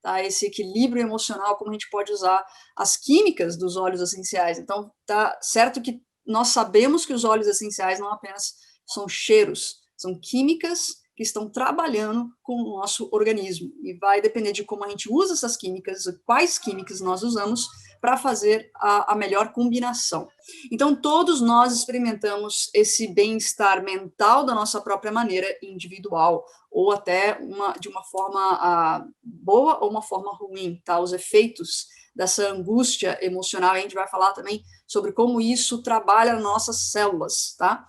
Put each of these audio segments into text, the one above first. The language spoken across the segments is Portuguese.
tá? Esse equilíbrio emocional, como a gente pode usar as químicas dos óleos essenciais. Então, tá certo que nós sabemos que os óleos essenciais não apenas são cheiros, são químicas que estão trabalhando com o nosso organismo, e vai depender de como a gente usa essas químicas, quais químicas nós usamos para fazer a melhor combinação. Então, todos nós experimentamos esse bem-estar mental da nossa própria maneira individual, ou até de uma forma boa ou uma forma ruim, tá? Os efeitos dessa angústia emocional, a gente vai falar também sobre como isso trabalha nas nossas células, tá?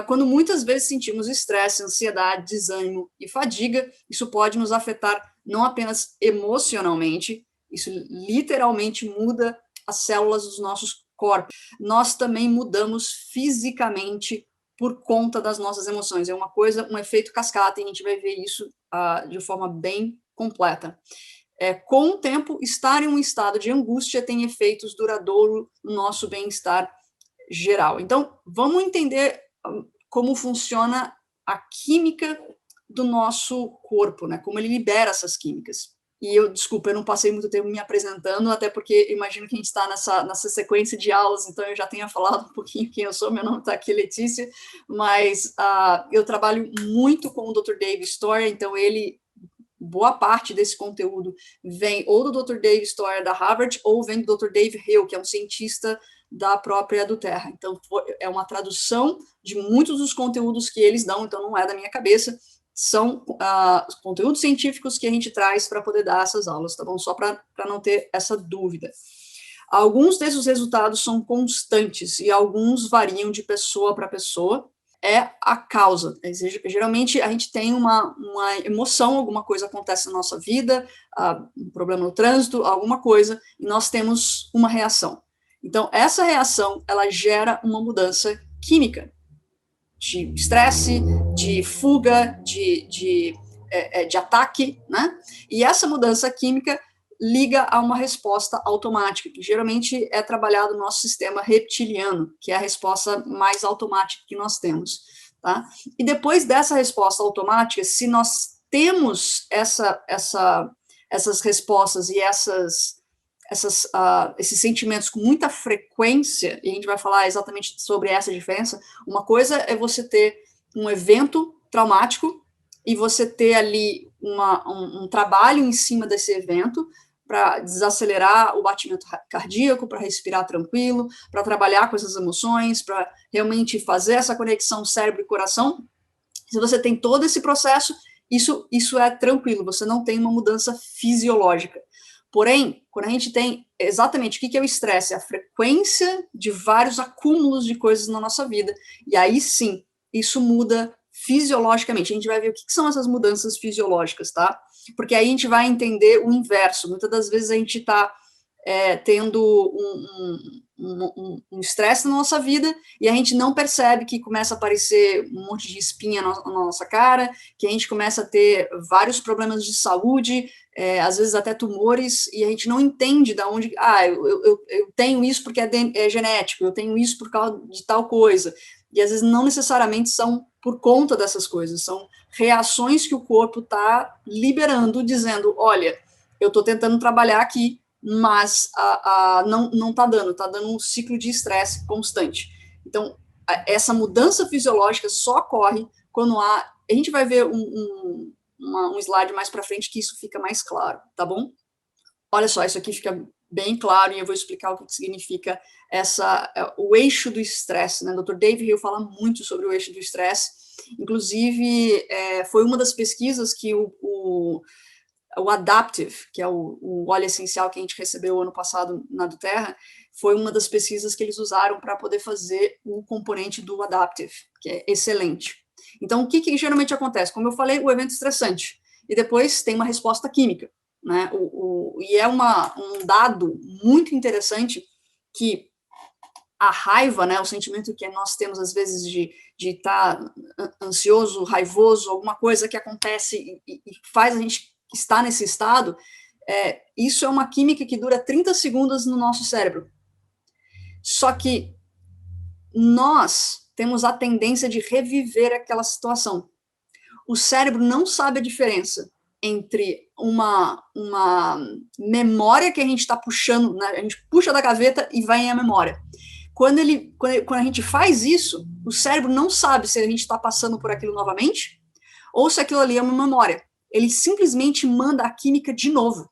Quando muitas vezes sentimos estresse, ansiedade, desânimo e fadiga, isso pode nos afetar não apenas emocionalmente, isso literalmente muda as células dos nossos corpos. Nós também mudamos fisicamente por conta das nossas emoções. É uma coisa, um efeito cascata, e a gente vai ver isso de forma bem completa. Com o tempo, estar em um estado de angústia tem efeitos duradouros no nosso bem-estar geral. Então, vamos entender como funciona a química do nosso corpo, né? Como ele libera essas químicas. E desculpa, eu não passei muito tempo me apresentando, até porque imagino que a gente está nessa sequência de aulas, então eu já tenha falado um pouquinho quem eu sou. Meu nome está aqui, Letícia, mas eu trabalho muito com o Dr. Dave Stoyer, então boa parte desse conteúdo vem ou do Dr. Dave Stoyer da Harvard, ou vem do Dr. Dave Hill, que é um cientista da própria do Terra. Então, é uma tradução de muitos dos conteúdos que eles dão, então não é da minha cabeça, são conteúdos científicos que a gente traz para poder dar essas aulas, tá bom? Só para não ter essa dúvida. Alguns desses resultados são constantes e alguns variam de pessoa para pessoa. É a causa. Geralmente a gente tem uma emoção, alguma coisa acontece na nossa vida, um problema no trânsito, alguma coisa, e nós temos uma reação. Então, essa reação, ela gera uma mudança química, de estresse, de fuga, de ataque, né? E essa mudança química liga a uma resposta automática, que geralmente é trabalhado no nosso sistema reptiliano, que é a resposta mais automática que nós temos, tá? E depois dessa resposta automática, se nós temos essas respostas e esses sentimentos com muita frequência, e a gente vai falar exatamente sobre essa diferença. Uma coisa é você ter um evento traumático e você ter ali um trabalho em cima desse evento para desacelerar o batimento cardíaco, para respirar tranquilo, para trabalhar com essas emoções, para realmente fazer essa conexão cérebro e coração. Se você tem todo esse processo, isso é tranquilo, você não tem uma mudança fisiológica. Porém, quando a gente tem exatamente o que é o estresse, a frequência de vários acúmulos de coisas na nossa vida, e aí sim, isso muda fisiologicamente. A gente vai ver o que são essas mudanças fisiológicas, tá? Porque aí a gente vai entender o inverso. Muitas das vezes a gente está tendo um estresse na nossa vida e a gente não percebe que começa a aparecer um monte de espinha na nossa cara, que a gente começa a ter vários problemas de saúde, às vezes até tumores, e a gente não entende de onde, eu tenho isso porque é genético, eu tenho isso por causa de tal coisa, e às vezes não necessariamente são por conta dessas coisas, são reações que o corpo está liberando, dizendo, olha, eu estou tentando trabalhar aqui, mas não está dando um ciclo de estresse constante. Então, essa mudança fisiológica só ocorre quando a gente vai ver um slide mais para frente que isso fica mais claro, tá bom? Olha só, isso aqui fica bem claro e eu vou explicar o que significa o eixo do estresse, né? O Dr. Dave Hill fala muito sobre o eixo do estresse, inclusive foi uma das pesquisas que o Adaptive, que é o óleo essencial que a gente recebeu ano passado na do Terra, foi uma das pesquisas que eles usaram para poder fazer o componente do Adaptive, que é excelente. Então, o que geralmente acontece? Como eu falei, o evento estressante, e depois tem uma resposta química, né? E é um dado muito interessante que a raiva, né, o sentimento que nós temos às vezes de estar ansioso, raivoso, alguma coisa que acontece e faz a gente estar nesse estado, isso é uma química que dura 30 segundos no nosso cérebro. Só que nós temos a tendência de reviver aquela situação. O cérebro não sabe a diferença entre uma memória que a gente está puxando, né, a gente puxa da gaveta e vai em a memória. Quando a gente faz isso, o cérebro não sabe se a gente está passando por aquilo novamente ou se aquilo ali é uma memória. Ele simplesmente manda a química de novo.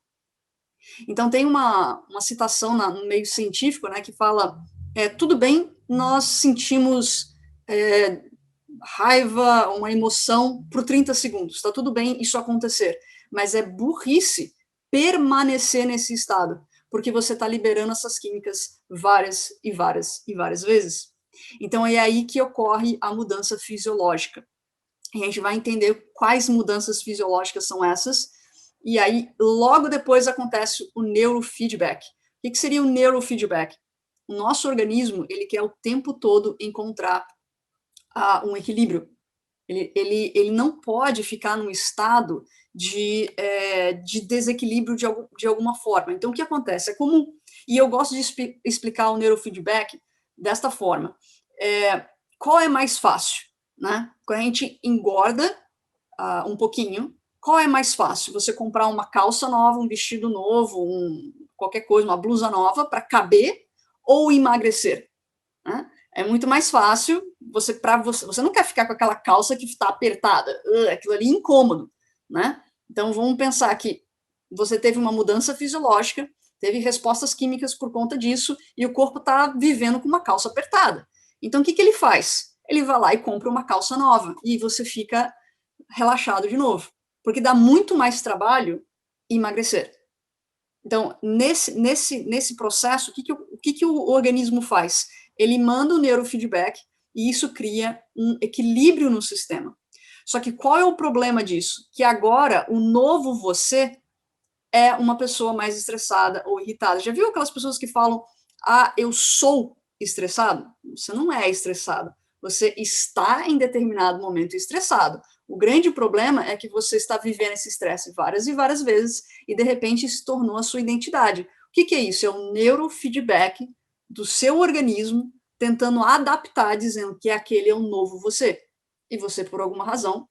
Então, tem uma citação no meio científico, né, que fala, tudo bem, nós sentimos raiva, uma emoção por 30 segundos, está tudo bem isso acontecer, mas é burrice permanecer nesse estado, porque você está liberando essas químicas várias e várias e várias vezes. Então, é aí que ocorre a mudança fisiológica. E a gente vai entender quais mudanças fisiológicas são essas, e aí, logo depois, acontece o neurofeedback. O que seria o neurofeedback? O nosso organismo, ele quer o tempo todo encontrar um equilíbrio. Ele não pode ficar num estado de desequilíbrio de alguma forma. Então, o que acontece? É comum, e eu gosto de explicar o neurofeedback desta forma. Qual é mais fácil? Né? Quando a gente engorda um pouquinho, qual é mais fácil? Você comprar uma calça nova, um vestido novo, qualquer coisa, uma blusa nova para caber ou emagrecer? Né? É muito mais fácil, você não quer ficar com aquela calça que está apertada, aquilo ali é incômodo, né? Então, vamos pensar que você teve uma mudança fisiológica, teve respostas químicas por conta disso, e o corpo está vivendo com uma calça apertada. Então, o que ele faz? Ele vai lá e compra uma calça nova, e você fica relaxado de novo, porque dá muito mais trabalho emagrecer. Então, nesse processo, o que o organismo faz? Ele manda o neurofeedback e isso cria um equilíbrio no sistema. Só que qual é o problema disso? Que agora o novo você é uma pessoa mais estressada ou irritada. Já viu aquelas pessoas que falam, eu sou estressado? Você não é estressado. Você está em determinado momento estressado. O grande problema é que você está vivendo esse estresse várias e várias vezes e, de repente, se tornou a sua identidade. O que é isso? É um neurofeedback do seu organismo tentando adaptar, dizendo que aquele é o novo você. E você, por alguma razão,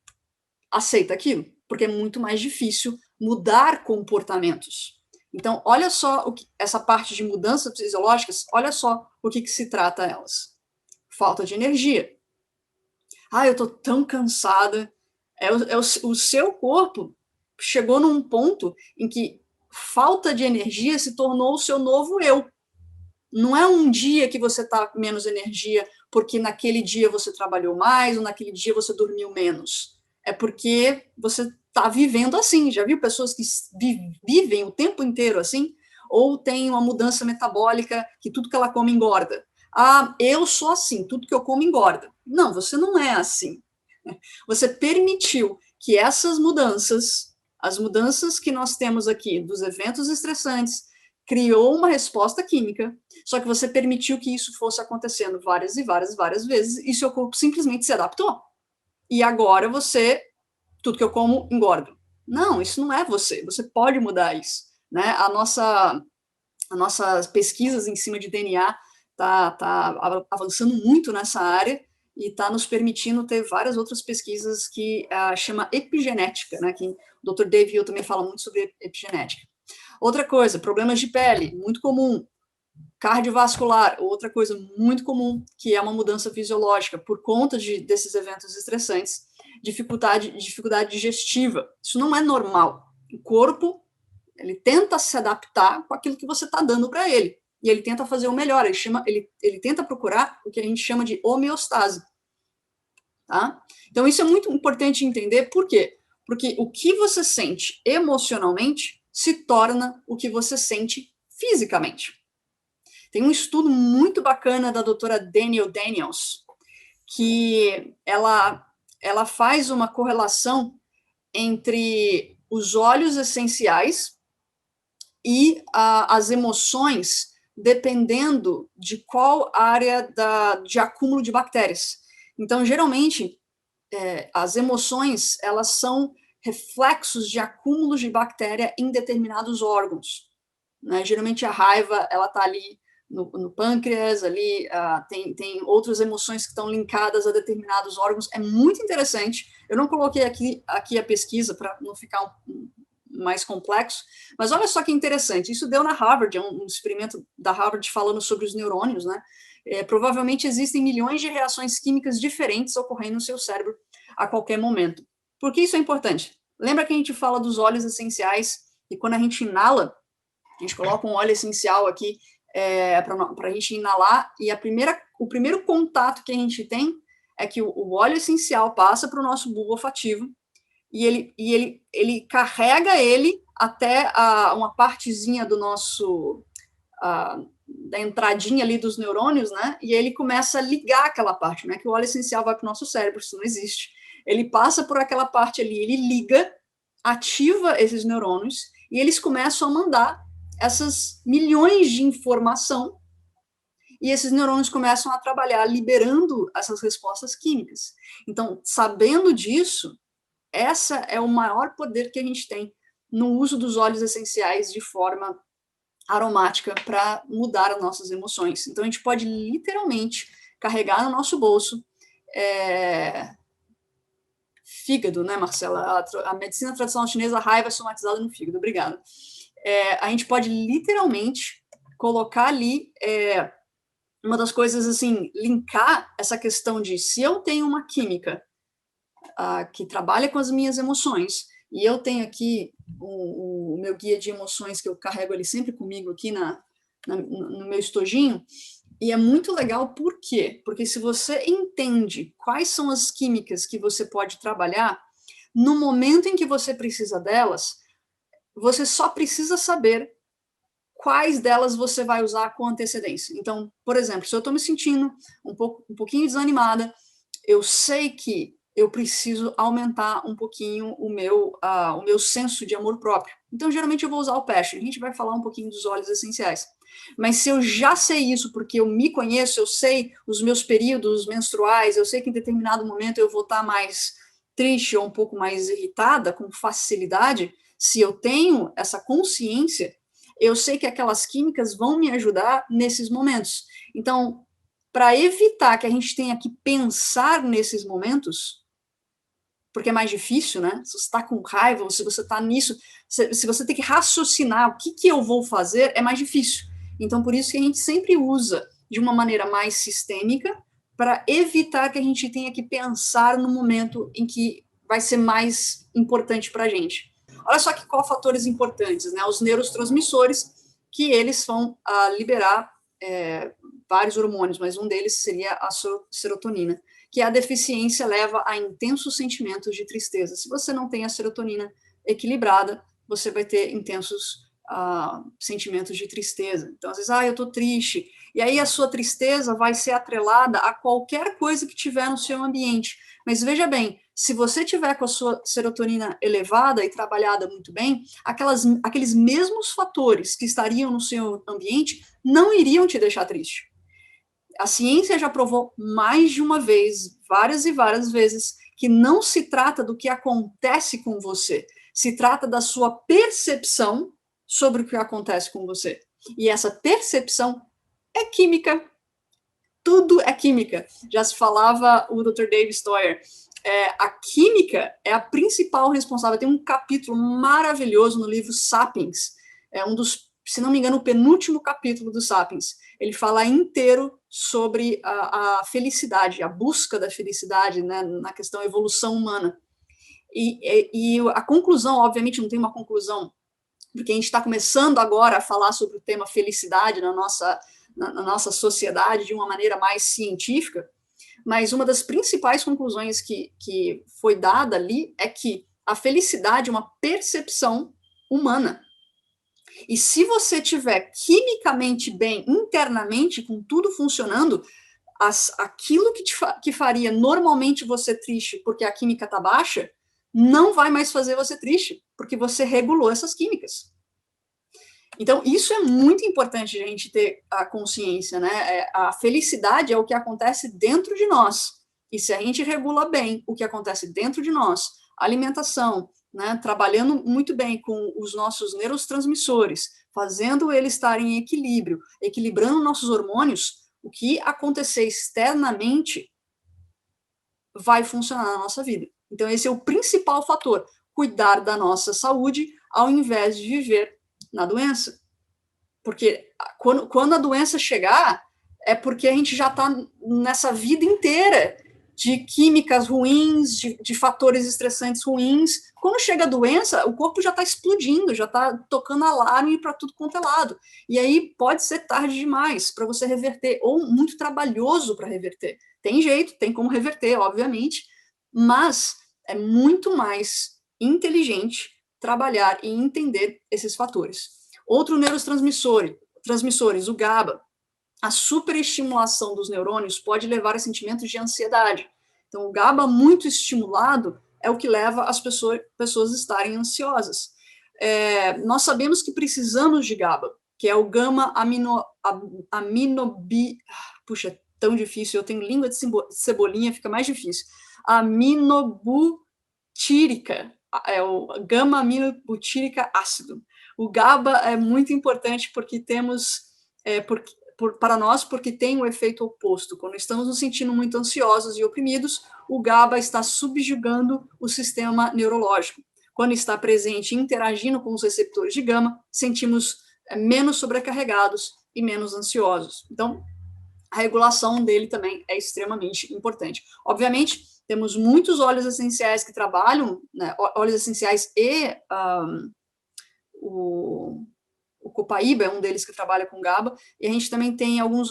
aceita aquilo, porque é muito mais difícil mudar comportamentos. Então, olha só essa parte de mudanças fisiológicas, olha só o que se trata elas. Falta de energia. Eu estou tão cansada. O seu corpo chegou num ponto em que falta de energia se tornou o seu novo eu. Não é um dia que você está com menos energia porque naquele dia você trabalhou mais ou naquele dia você dormiu menos. É porque você está vivendo assim. Já viu pessoas que vivem o tempo inteiro assim? Ou tem uma mudança metabólica que tudo que ela come engorda. Eu sou assim, tudo que eu como engorda. Não, você não é assim. Você permitiu que essas mudanças, as mudanças que nós temos aqui dos eventos estressantes, criou uma resposta química, só que você permitiu que isso fosse acontecendo várias e várias e várias vezes, e seu corpo simplesmente se adaptou. E agora tudo que eu como, engordo. Não, isso não é você. Você pode mudar isso. Né? As nossas pesquisas em cima de DNA tá avançando muito nessa área e está nos permitindo ter várias outras pesquisas que chama epigenética, né? Que o Dr. Dave Hill também fala muito sobre epigenética. Outra coisa, problemas de pele, muito comum. Cardiovascular, outra coisa muito comum, que é uma mudança fisiológica por conta desses eventos estressantes, dificuldade digestiva. Isso não é normal. O corpo, ele tenta se adaptar com aquilo que você está dando para ele. E ele tenta fazer o melhor, ele tenta procurar o que a gente chama de homeostase. Tá? Então, isso é muito importante entender, por quê? Porque o que você sente emocionalmente se torna o que você sente fisicamente. Tem um estudo muito bacana da doutora Danielle Daniels, que ela faz uma correlação entre os óleos essenciais e as emoções, dependendo de qual área de acúmulo de bactérias. Então, geralmente, as emoções, elas são reflexos de acúmulos de bactéria em determinados órgãos. Né? Geralmente, a raiva, ela está ali no pâncreas, ali tem outras emoções que estão linkadas a determinados órgãos. É muito interessante. Eu não coloquei aqui a pesquisa para não ficar mais complexo, mas olha só que interessante, isso deu na Harvard, é um experimento da Harvard falando sobre os neurônios, né? Provavelmente existem milhões de reações químicas diferentes ocorrendo no seu cérebro a qualquer momento. Por que isso é importante? Lembra que a gente fala dos óleos essenciais, e quando a gente inala, a gente coloca um óleo essencial aqui para a gente inalar, e o primeiro contato que a gente tem é que o óleo essencial passa para o nosso bulbo olfativo, e ele carrega ele até uma partezinha do nosso, da entradinha ali dos neurônios, né? E ele começa a ligar aquela parte, né? Que o óleo essencial vai para o nosso cérebro, isso não existe. Ele passa por aquela parte ali, ele liga, ativa esses neurônios, e eles começam a mandar essas milhões de informação, e esses neurônios começam a trabalhar liberando essas respostas químicas. Então, sabendo disso, essa é o maior poder que a gente tem no uso dos óleos essenciais de forma aromática para mudar as nossas emoções. Então, a gente pode literalmente carregar no nosso bolso fígado, né, Marcela? A medicina tradicional chinesa, a raiva é somatizada no fígado. Obrigada. A gente pode literalmente colocar ali uma das coisas, assim, linkar essa questão de se eu tenho uma química que trabalha com as minhas emoções, e eu tenho aqui o meu guia de emoções, que eu carrego ele sempre comigo aqui no meu estojinho, e é muito legal, por quê? Porque se você entende quais são as químicas que você pode trabalhar, no momento em que você precisa delas, você só precisa saber quais delas você vai usar com antecedência. Então, por exemplo, se eu estou me sentindo um pouquinho desanimada, eu sei que eu preciso aumentar um pouquinho o meu senso de amor próprio. Então, geralmente, eu vou usar o Passion. A gente vai falar um pouquinho dos óleos essenciais. Mas se eu já sei isso, porque eu me conheço, eu sei os meus períodos menstruais, eu sei que em determinado momento eu vou estar mais triste ou um pouco mais irritada, com facilidade, se eu tenho essa consciência, eu sei que aquelas químicas vão me ajudar nesses momentos. Então, para evitar que a gente tenha que pensar nesses momentos, porque é mais difícil, né? Se você está com raiva, se você está nisso, se você tem que raciocinar o que eu vou fazer, é mais difícil. Então, por isso que a gente sempre usa de uma maneira mais sistêmica, para evitar que a gente tenha que pensar no momento em que vai ser mais importante para a gente. Olha só que qual fatores importantes, né? Os neurotransmissores, que eles vão liberar vários hormônios, mas um deles seria a serotonina, que a deficiência leva a intensos sentimentos de tristeza. Se você não tem a serotonina equilibrada, você vai ter intensos sentimentos de tristeza. Então, às vezes, eu estou triste, e aí a sua tristeza vai ser atrelada a qualquer coisa que tiver no seu ambiente. Mas veja bem, se você tiver com a sua serotonina elevada e trabalhada muito bem, aqueles mesmos fatores que estariam no seu ambiente não iriam te deixar triste. A ciência já provou mais de uma vez, várias e várias vezes, que não se trata do que acontece com você, se trata da sua percepção sobre o que acontece com você. E essa percepção é química. Tudo é química. Já se falava o Dr. David Stoyer. A química é a principal responsável. Tem um capítulo maravilhoso no livro Sapiens, um dos, se não me engano, o penúltimo capítulo do Sapiens. Ele fala inteiro sobre a felicidade, a busca da felicidade, né, na questão da evolução humana. E a conclusão, obviamente, não tem uma conclusão, porque a gente está começando agora a falar sobre o tema felicidade na nossa sociedade de uma maneira mais científica, mas uma das principais conclusões que foi dada ali é que a felicidade é uma percepção humana. E se você tiver quimicamente bem, internamente, com tudo funcionando, aquilo que faria normalmente você triste porque a química está baixa, não vai mais fazer você triste, porque você regulou essas químicas. Então, isso é muito importante a gente ter a consciência, né? A felicidade é o que acontece dentro de nós. E se a gente regula bem o que acontece dentro de nós, alimentação, né? Trabalhando muito bem com os nossos neurotransmissores, fazendo eles estarem em equilíbrio, equilibrando nossos hormônios, o que acontecer externamente vai funcionar na nossa vida. Então, esse é o principal fator, cuidar da nossa saúde ao invés de viver na doença. Porque quando a doença chegar, é porque a gente já está nessa vida inteira de químicas ruins, de fatores estressantes ruins. Quando chega a doença, o corpo já está explodindo, já está tocando alarme para tudo quanto é lado. E aí pode ser tarde demais para você reverter, ou muito trabalhoso para reverter. Tem jeito, tem como reverter, obviamente, mas é muito mais inteligente trabalhar e entender esses fatores. Outro neurotransmissores, o GABA, a superestimulação dos neurônios pode levar a sentimentos de ansiedade. Então, o GABA muito estimulado é o que leva as pessoas a estarem ansiosas. Nós sabemos que precisamos de GABA, que é o puxa, tão difícil, eu tenho língua de cebolinha, fica mais difícil. Aminobutírica, é o gama-aminobutírica ácido. O GABA é muito importante porque temos, para nós, porque tem o efeito oposto. Quando estamos nos sentindo muito ansiosos e oprimidos, o GABA está subjugando o sistema neurológico. Quando está presente e interagindo com os receptores de gama, sentimos menos sobrecarregados e menos ansiosos. Então, a regulação dele também é extremamente importante. Obviamente, temos muitos óleos essenciais que trabalham, né, óleos essenciais e o copaíba é um deles que trabalha com GABA, e a gente também tem alguma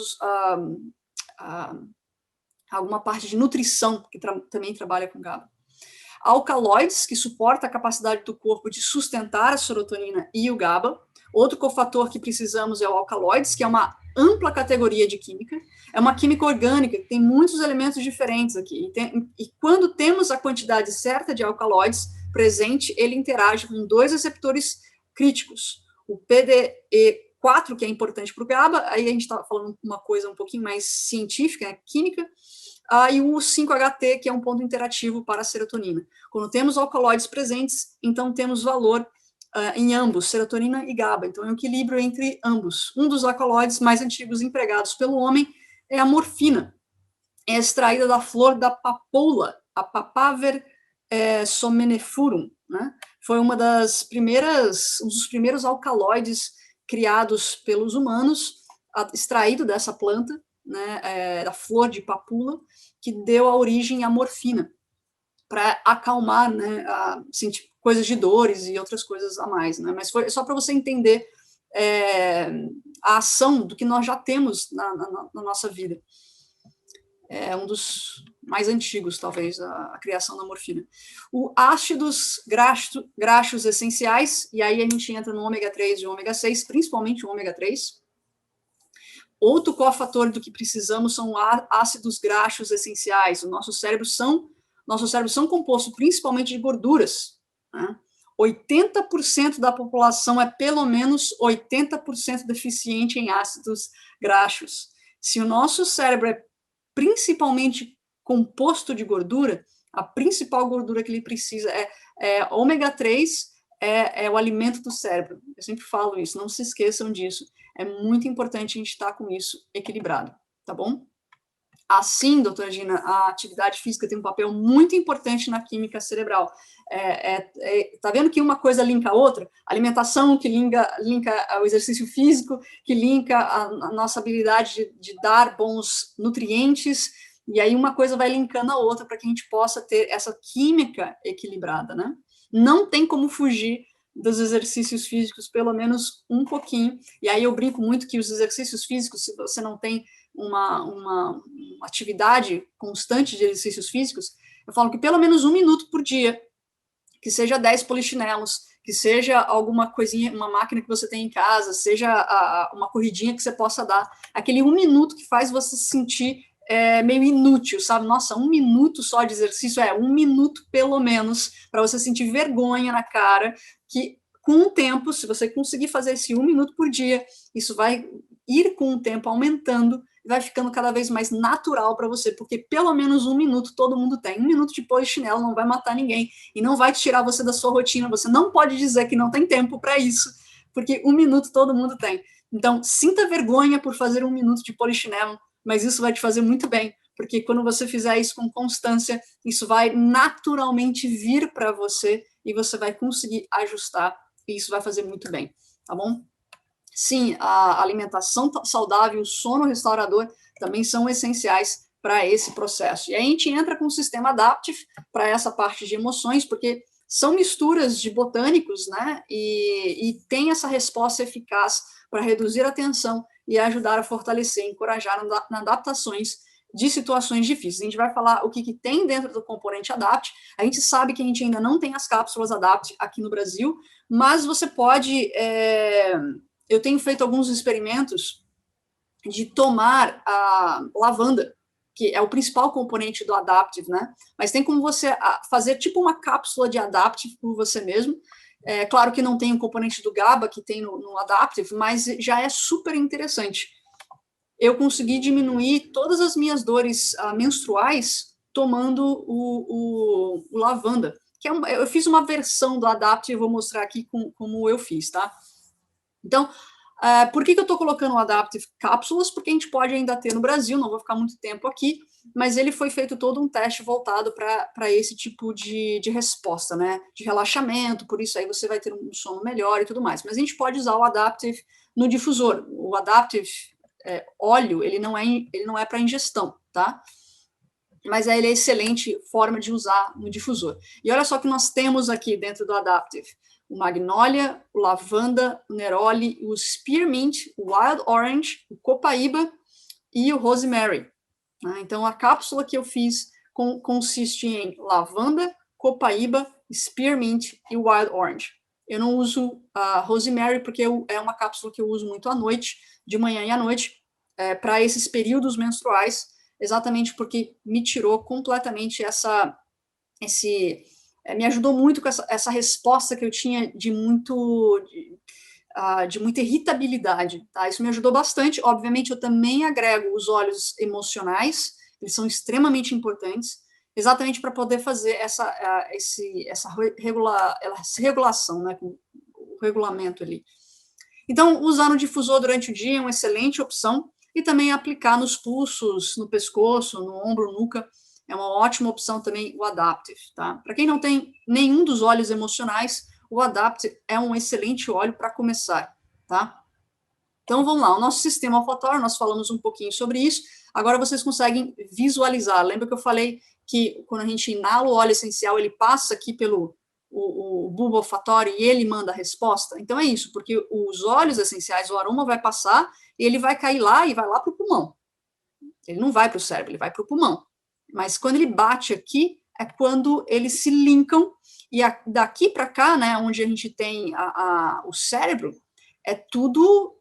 parte de nutrição que também trabalha com GABA. Alcaloides, que suporta a capacidade do corpo de sustentar a serotonina e o GABA. Outro cofator que precisamos é o alcaloides, que é uma ampla categoria de química. É uma química orgânica, que tem muitos elementos diferentes aqui. E quando temos a quantidade certa de alcaloides presente, ele interage com dois receptores críticos. O PDE4, que é importante para o GABA, aí a gente está falando uma coisa um pouquinho mais científica, né, química, e o 5-HT, que é um ponto interativo para a serotonina. Quando temos alcaloides presentes, então temos valor em ambos, serotonina e GABA. Então, é um equilíbrio entre ambos. Um dos alcaloides mais antigos empregados pelo homem é a morfina. É extraída da flor da papoula, a Papaver somniferum, né? Foi um dos primeiros alcaloides criados pelos humanos, extraído dessa planta, né, da flor de papula, que deu a origem à morfina, para acalmar, né, sentir coisas de dores e outras coisas a mais, né? Mas foi só para você entender a ação do que nós já temos na nossa vida. É um dos mais antigos, talvez, a criação da morfina. O ácidos graxos essenciais, e aí a gente entra no ômega 3 e ômega 6, principalmente o ômega 3. Outro cofator do que precisamos são ácidos graxos essenciais. O nosso cérebro são compostos principalmente de gorduras, né? 80% da população é pelo menos 80% deficiente em ácidos graxos. Se o nosso cérebro é principalmente composto de gordura, a principal gordura que ele precisa é ômega 3, é o alimento do cérebro. Eu sempre falo isso, não se esqueçam disso. É muito importante a gente estar com isso equilibrado, tá bom? Assim, doutora Gina, a atividade física tem um papel muito importante na química cerebral. Tá vendo que uma coisa linka a outra? A alimentação que linka o exercício físico, que linka a nossa habilidade de dar bons nutrientes, e aí uma coisa vai linkando a outra para que a gente possa ter essa química equilibrada, né? Não tem como fugir dos exercícios físicos, pelo menos um pouquinho, e aí eu brinco muito que os exercícios físicos, se você não tem uma atividade constante de exercícios físicos, eu falo que pelo menos 1 minuto por dia, que seja 10 polichinelos, que seja alguma coisinha, uma máquina que você tem em casa, seja uma corridinha que você possa dar, aquele 1 minuto que faz você se sentir meio inútil, sabe? Nossa, 1 minuto só de exercício, 1 minuto pelo menos, para você sentir vergonha na cara, que com o tempo, se você conseguir fazer esse 1 minuto por dia, isso vai ir com o tempo aumentando, vai ficando cada vez mais natural para você, porque pelo menos 1 minuto todo mundo tem. 1 minuto de polichinelo não vai matar ninguém e não vai tirar você da sua rotina. Você não pode dizer que não tem tempo para isso, porque 1 minuto todo mundo tem. Então, sinta vergonha por fazer 1 minuto de polichinelo, mas isso vai te fazer muito bem, porque quando você fizer isso com constância, isso vai naturalmente vir para você e você vai conseguir ajustar e isso vai fazer muito bem, tá bom? Sim, a alimentação saudável, o sono restaurador também são essenciais para esse processo. E aí a gente entra com o sistema Adaptive para essa parte de emoções, porque são misturas de botânicos, né? E tem essa resposta eficaz para reduzir a tensão e ajudar a fortalecer, encorajar na adaptações de situações difíceis. A gente vai falar o que tem dentro do componente Adapt. A gente sabe que a gente ainda não tem as cápsulas Adapt aqui no Brasil, mas você pode... eu tenho feito alguns experimentos de tomar a lavanda, que é o principal componente do Adaptive, né? Mas tem como você fazer tipo uma cápsula de Adaptive por você mesmo. É claro que não tem o componente do GABA que tem no Adaptive, mas já é super interessante. Eu consegui diminuir todas as minhas dores menstruais tomando o lavanda, que eu fiz uma versão do Adaptive, vou mostrar aqui como eu fiz, tá? Então, por que eu estou colocando o Adaptive cápsulas? Porque a gente pode ainda ter no Brasil, não vou ficar muito tempo aqui, mas ele foi feito todo um teste voltado para esse tipo de resposta, né? De relaxamento, por isso aí você vai ter um sono melhor e tudo mais. Mas a gente pode usar o Adaptive no difusor. O Adaptive óleo, ele não é para ingestão, tá? Mas ele é excelente forma de usar no difusor. E olha só o que nós temos aqui dentro do Adaptive. O Magnolia, o Lavanda, o Neroli, o Spearmint, o Wild Orange, o Copaíba e o Rosemary. Então, a cápsula que eu fiz consiste em lavanda, copaíba, spearmint e wild orange. Eu não uso a rosemary porque é uma cápsula que eu uso muito à noite, de manhã e à noite, para esses períodos menstruais, exatamente porque me tirou completamente me ajudou muito com essa resposta que eu tinha de muita irritabilidade, tá? Isso me ajudou bastante. Obviamente, eu também agrego os óleos emocionais, eles são extremamente importantes, exatamente para poder fazer essa regulação, né? O regulamento ali. Então, usar no difusor durante o dia é uma excelente opção, e também aplicar nos pulsos, no pescoço, no ombro, nuca, é uma ótima opção também o Adaptive, tá? Para quem não tem nenhum dos óleos emocionais, o Adaptive é um excelente óleo para começar, tá? Então, vamos lá, o nosso sistema olfatório, nós falamos um pouquinho sobre isso, agora vocês conseguem visualizar. Lembra que eu falei que quando a gente inala o óleo essencial, ele passa aqui pelo o bulbo olfatório e ele manda a resposta? Então é isso, porque os óleos essenciais, o aroma vai passar e ele vai cair lá e vai lá para o pulmão. Ele não vai para o cérebro, ele vai para o pulmão. Mas quando ele bate aqui, é quando eles se linkam, e daqui para cá, né, onde a gente tem o cérebro, é tudo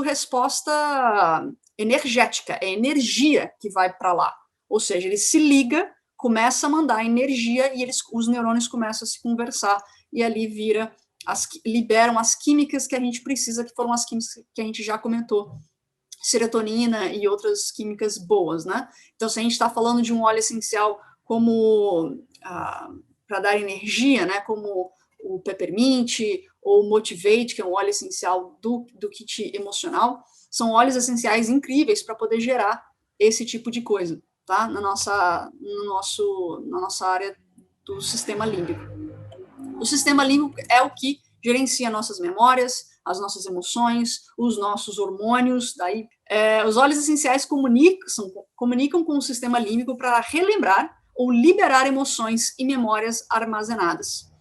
resposta energética, é energia que vai para lá. Ou seja, ele se liga, começa a mandar energia e os neurônios começam a se conversar e ali liberam as químicas que a gente precisa, que foram as químicas que a gente já comentou, serotonina e outras químicas boas, né? Então, se a gente está falando de um óleo essencial como para dar energia, né? Como o Peppermint ou o Motivate, que é um óleo essencial do kit emocional, são óleos essenciais incríveis para poder gerar esse tipo de coisa, tá? Na nossa área do sistema límbico. O sistema límbico é o que gerencia nossas memórias, as nossas emoções, os nossos hormônios. Daí, os óleos essenciais comunicam com o sistema límbico para relembrar ou liberar emoções e memórias armazenadas.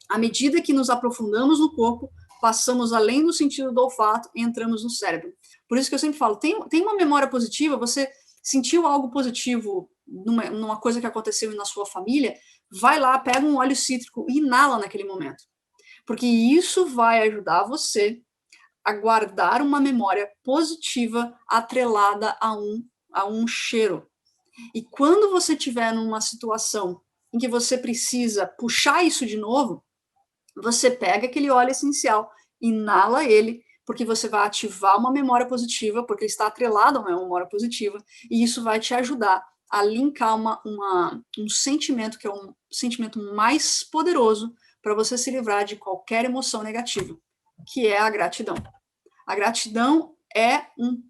À medida que nos aprofundamos no corpo, passamos além do sentido do olfato e entramos no cérebro. Por isso que eu sempre falo, tem uma memória positiva, você sentiu algo positivo numa coisa que aconteceu na sua família, vai lá, pega um óleo cítrico e inala naquele momento. Porque isso vai ajudar você a guardar uma memória positiva atrelada a um cheiro. E quando você estiver numa situação em que você precisa puxar isso de novo, você pega aquele óleo essencial, inala ele, porque você vai ativar uma memória positiva, porque está atrelado a uma memória positiva, e isso vai te ajudar a linkar um sentimento que é um sentimento mais poderoso para você se livrar de qualquer emoção negativa, que é a gratidão. A gratidão é um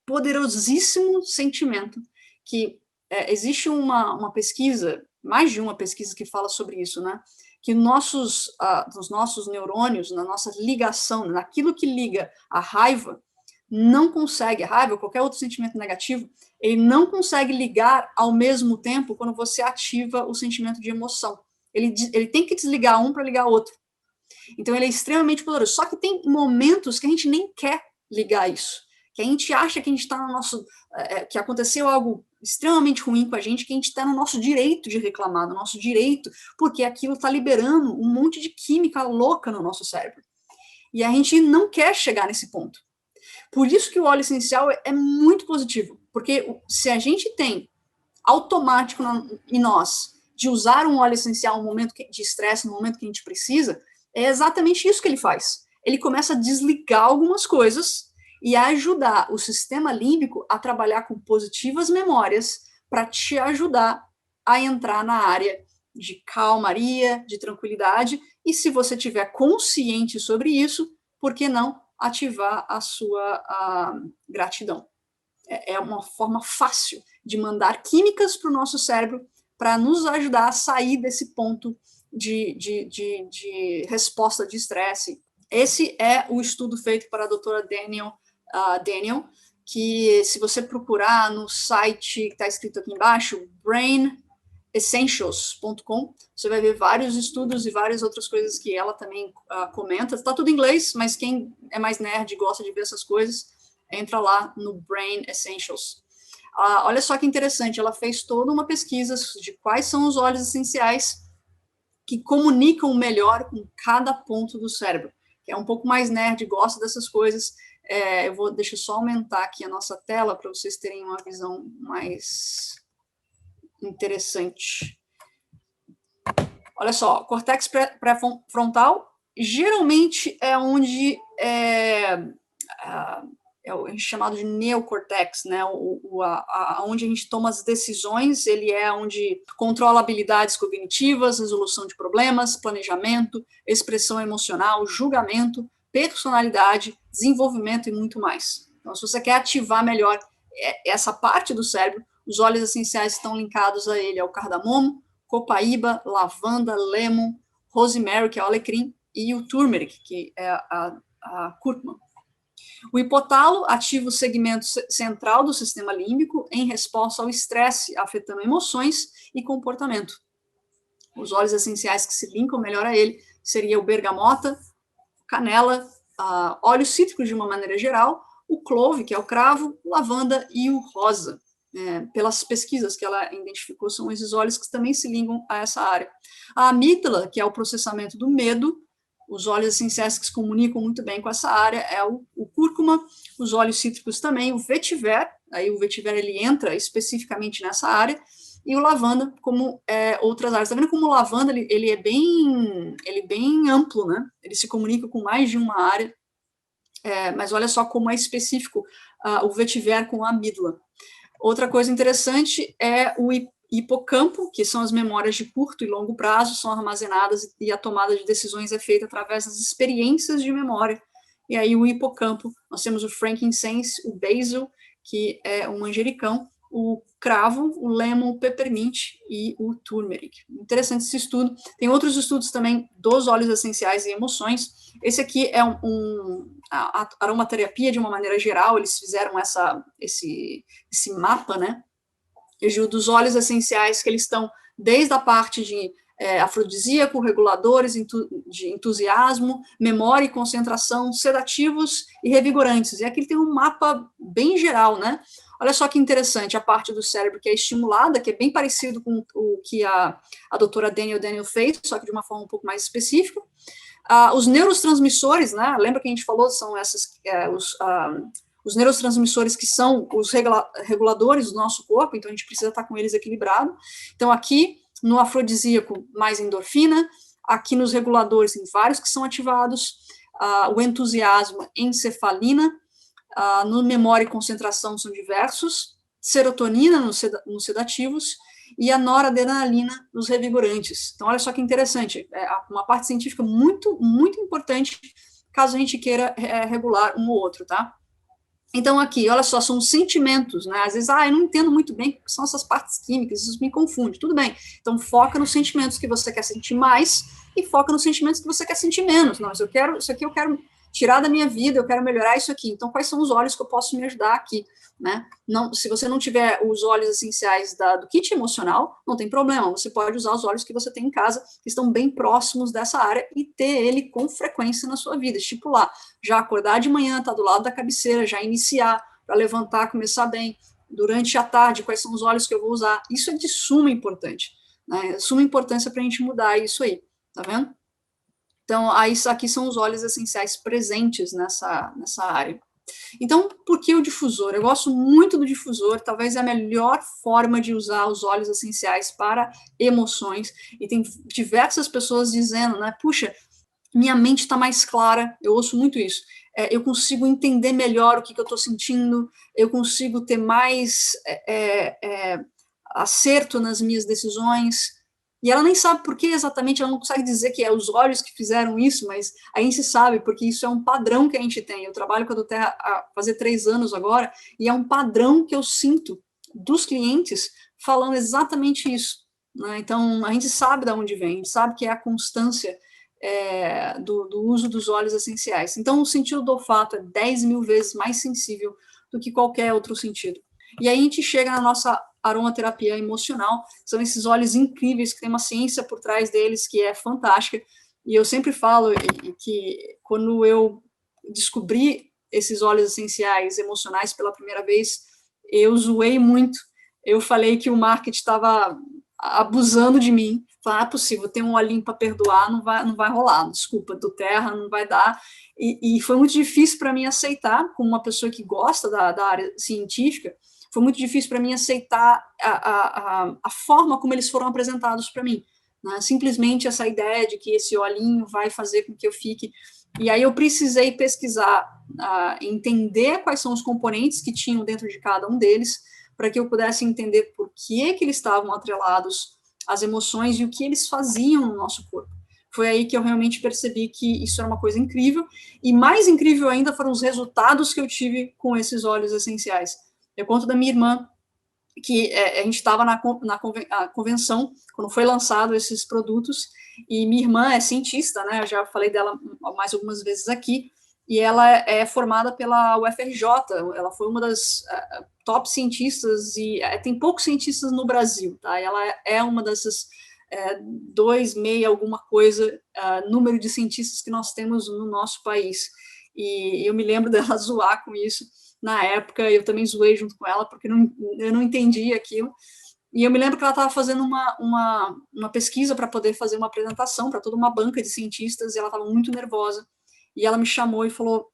poderosíssimo sentimento que existe uma pesquisa, mais de uma pesquisa que fala sobre isso, né? que os nossos neurônios, na nossa ligação, naquilo que liga a raiva, não consegue, a raiva ou qualquer outro sentimento negativo, ele não consegue ligar ao mesmo tempo quando você ativa o sentimento de emoção. Ele tem que desligar um para ligar outro. Então, ele é extremamente poderoso. Só que tem momentos que a gente nem quer ligar isso, que a gente acha que a gente está no nosso... que aconteceu algo extremamente ruim com a gente, que a gente está no nosso direito de reclamar, no nosso direito, porque aquilo está liberando um monte de química louca no nosso cérebro. E a gente não quer chegar nesse ponto. Por isso que o óleo essencial é muito positivo, porque se a gente tem automático em nós de usar um óleo essencial no momento de estresse, no momento que a gente precisa, é exatamente isso que ele faz. Ele começa a desligar algumas coisas e a ajudar o sistema límbico a trabalhar com positivas memórias para te ajudar a entrar na área de calmaria, de tranquilidade, e se você estiver consciente sobre isso, por que não ativar a sua gratidão? É uma forma fácil de mandar químicas para o nosso cérebro para nos ajudar a sair desse ponto de resposta de estresse. Esse é o estudo feito para a doutora Daniel, que se você procurar no site que está escrito aqui embaixo, brainessentials.com, você vai ver vários estudos e várias outras coisas que ela também comenta. Está tudo em inglês, mas quem é mais nerd e gosta de ver essas coisas, entra lá no Brain Essentials. Olha só que interessante, ela fez toda uma pesquisa de quais são os óleos essenciais que comunicam melhor com cada ponto do cérebro. Que é um pouco mais nerd, gosta dessas coisas. Deixa eu só aumentar aqui a nossa tela para vocês terem uma visão mais interessante. Olha só, córtex pré-frontal geralmente é onde é chamado de neocortex, né? Onde a gente toma as decisões, ele é onde controla habilidades cognitivas, resolução de problemas, planejamento, expressão emocional, julgamento, personalidade, desenvolvimento e muito mais. Então, se você quer ativar melhor essa parte do cérebro, os óleos essenciais estão linkados a ele, ao cardamomo, copaíba, lavanda, lemon, rosemary, que é o alecrim, e o turmeric, que é a cúrcuma. O hipotálamo ativa o segmento central do sistema límbico em resposta ao estresse, afetando emoções e comportamento. Os óleos essenciais que se linkam melhor a ele seria o bergamota, canela, óleos cítricos de uma maneira geral, o clove, que é o cravo, lavanda e o rosa. Pelas pesquisas que ela identificou, são esses óleos que também se ligam a essa área. A amígdala, que é o processamento do medo, os óleos essenciais que se comunicam muito bem com essa área é o cúrcuma, os óleos cítricos também, o vetiver, aí o vetiver ele entra especificamente nessa área, e o lavanda, como outras áreas. Está vendo como o lavanda ele é bem amplo, né? Ele se comunica com mais de uma área, mas olha só como é específico o vetiver com a amígdala. Outra coisa interessante é o hipocampo, que são as memórias de curto e longo prazo, são armazenadas e a tomada de decisões é feita através das experiências de memória. E aí o hipocampo, nós temos o frankincense, o basil, que é o manjericão, o cravo, o lemon, o peppermint e o turmeric. Interessante esse estudo. Tem outros estudos também dos óleos essenciais e emoções. Esse aqui é a aromaterapia de uma maneira geral, eles fizeram esse mapa, né, dos óleos essenciais, que eles estão desde a parte de afrodisíaco, reguladores de entusiasmo, memória e concentração, sedativos e revigorantes. E aqui ele tem um mapa bem geral, né? Olha só que interessante, a parte do cérebro que é estimulada, que é bem parecido com o que a doutora Daniel fez, só que de uma forma um pouco mais específica. Os neurotransmissores, né? Lembra que a gente falou, são os neurotransmissores que são os reguladores do nosso corpo, então a gente precisa estar com eles equilibrados. Então, aqui, no afrodisíaco, mais endorfina, aqui nos reguladores tem vários que são ativados, o entusiasmo, encefalina, no memória e concentração são diversos, serotonina nos sedativos, e a noradrenalina nos revigorantes. Então, olha só que interessante, uma parte científica muito, muito importante, caso a gente queira regular um ou outro, tá? Então, aqui, olha só, são sentimentos, né? Às vezes, eu não entendo muito bem o que são essas partes químicas, isso me confunde. Tudo bem. Então, foca nos sentimentos que você quer sentir mais e foca nos sentimentos que você quer sentir menos. Não, isso aqui eu quero tirar da minha vida, eu quero melhorar isso aqui. Então, quais são os óleos que eu posso me ajudar aqui? Né? Não, se você não tiver os óleos essenciais do kit emocional, não tem problema, você pode usar os óleos que você tem em casa, que estão bem próximos dessa área, e ter ele com frequência na sua vida, estipular, já acordar de manhã, tá do lado da cabeceira, já iniciar, para levantar, começar bem, durante a tarde, quais são os óleos que eu vou usar, isso é de suma importância, né? Suma importância para a gente mudar isso aí, tá vendo? Então, aí, aqui são os óleos essenciais presentes nessa área. Então, por que o difusor? Eu gosto muito do difusor, talvez é a melhor forma de usar os óleos essenciais para emoções, e tem diversas pessoas dizendo, né, puxa, minha mente está mais clara, eu ouço muito isso, eu consigo entender melhor o que eu estou sentindo, eu consigo ter mais acerto nas minhas decisões, e ela nem sabe por que exatamente, ela não consegue dizer que é os olhos que fizeram isso, mas a gente sabe, porque isso é um padrão que a gente tem. Eu trabalho com a Doterra há fazer 3 anos agora, e é um padrão que eu sinto dos clientes falando exatamente isso, né? Então, a gente sabe de onde vem, a gente sabe que é a constância do uso dos óleos essenciais. Então, o sentido do olfato é 10 mil vezes mais sensível do que qualquer outro sentido. E aí a gente chega na nossa aromaterapia emocional, são esses óleos incríveis, que tem uma ciência por trás deles que é fantástica, e eu sempre falo que quando eu descobri esses óleos essenciais emocionais pela primeira vez, eu zoei muito, eu falei que o marketing estava abusando de mim, falei, é possível, tem um olhinho para perdoar, não vai rolar, desculpa, do terra, não vai dar, e foi muito difícil para mim aceitar, como uma pessoa que gosta da área científica, foi muito difícil para mim aceitar a forma como eles foram apresentados para mim, né? Simplesmente essa ideia de que esse olhinho vai fazer com que eu fique, e aí eu precisei pesquisar, entender quais são os componentes que tinham dentro de cada um deles, para que eu pudesse entender por que eles estavam atrelados às emoções e o que eles faziam no nosso corpo. Foi aí que eu realmente percebi que isso era uma coisa incrível, e mais incrível ainda foram os resultados que eu tive com esses óleos essenciais. Eu conto da minha irmã, que a gente estava na convenção, quando foi lançado esses produtos, e minha irmã é cientista, né, eu já falei dela mais algumas vezes aqui, e ela é formada pela UFRJ, ela foi uma das top cientistas, e tem poucos cientistas no Brasil, tá? Ela é uma dessas 2,6 alguma coisa, número de cientistas que nós temos no nosso país, e eu me lembro dela zoar com isso. Na época, eu também zoei junto com ela, porque eu não entendi aquilo, e eu me lembro que ela estava fazendo uma pesquisa para poder fazer uma apresentação para toda uma banca de cientistas, e ela estava muito nervosa, e ela me chamou e falou,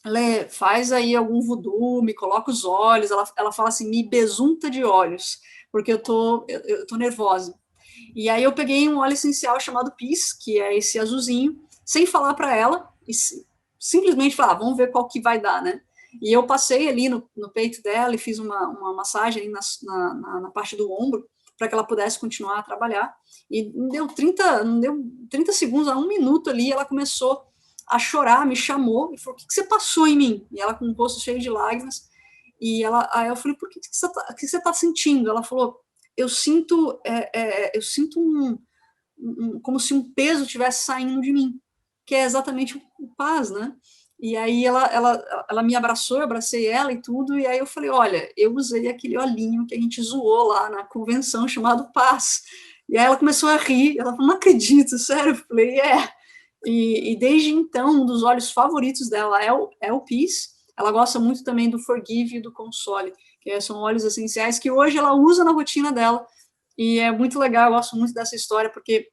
Lê, faz aí algum voodoo, me coloca os olhos, ela fala assim, me besunta de olhos, porque eu tô nervosa. E aí eu peguei um óleo essencial chamado Peace, que é esse azulzinho, sem falar para ela, e simplesmente falar, vamos ver qual que vai dar, né? E eu passei ali no peito dela e fiz uma massagem na parte do ombro, para que ela pudesse continuar a trabalhar. E não deu 30 segundos, a 1 minuto ali, ela começou a chorar, me chamou e falou, o que você passou em mim? E ela com o rosto cheio de lágrimas, e aí eu falei, por que você está sentindo? Ela falou, eu sinto como se um peso estivesse saindo de mim, que é exatamente o paz, né? E aí ela me abraçou, eu abracei ela e tudo, e aí eu falei, olha, eu usei aquele olhinho que a gente zoou lá na convenção, chamado Paz. E aí ela começou a rir, ela falou, não acredito, sério? Eu falei, e desde então, um dos óleos favoritos dela é o Peace. Ela gosta muito também do Forgive e do Console, que são óleos essenciais que hoje ela usa na rotina dela, e é muito legal, eu gosto muito dessa história, porque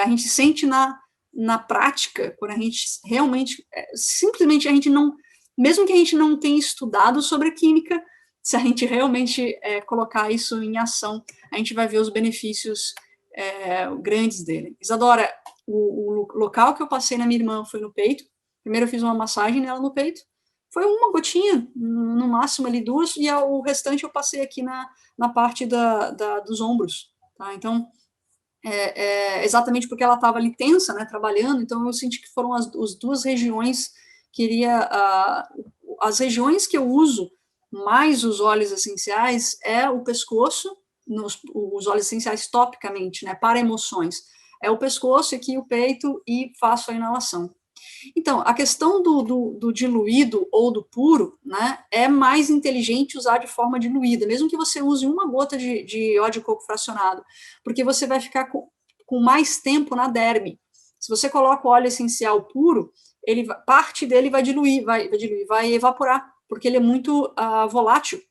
a gente sente na prática, quando a gente realmente, simplesmente a gente não, mesmo que a gente não tenha estudado sobre química, se a gente realmente colocar isso em ação, a gente vai ver os benefícios grandes dele. Isadora, o local que eu passei na minha irmã foi no peito, primeiro eu fiz uma massagem nela no peito, foi uma gotinha, no máximo ali 2, e o restante eu passei aqui na parte dos ombros, tá? Então, exatamente porque ela estava ali tensa, né, trabalhando, então eu senti que foram as 2 regiões que iria as regiões que eu uso mais os óleos essenciais é o pescoço, os óleos essenciais topicamente, né, para emoções. É o pescoço, aqui o peito, e faço a inalação. Então, a questão do diluído ou do puro, né, é mais inteligente usar de forma diluída, mesmo que você use uma gota de óleo de coco fracionado, porque você vai ficar com mais tempo na derme. Se você coloca o óleo essencial puro, parte dele vai diluir, vai evaporar, porque ele é muito volátil.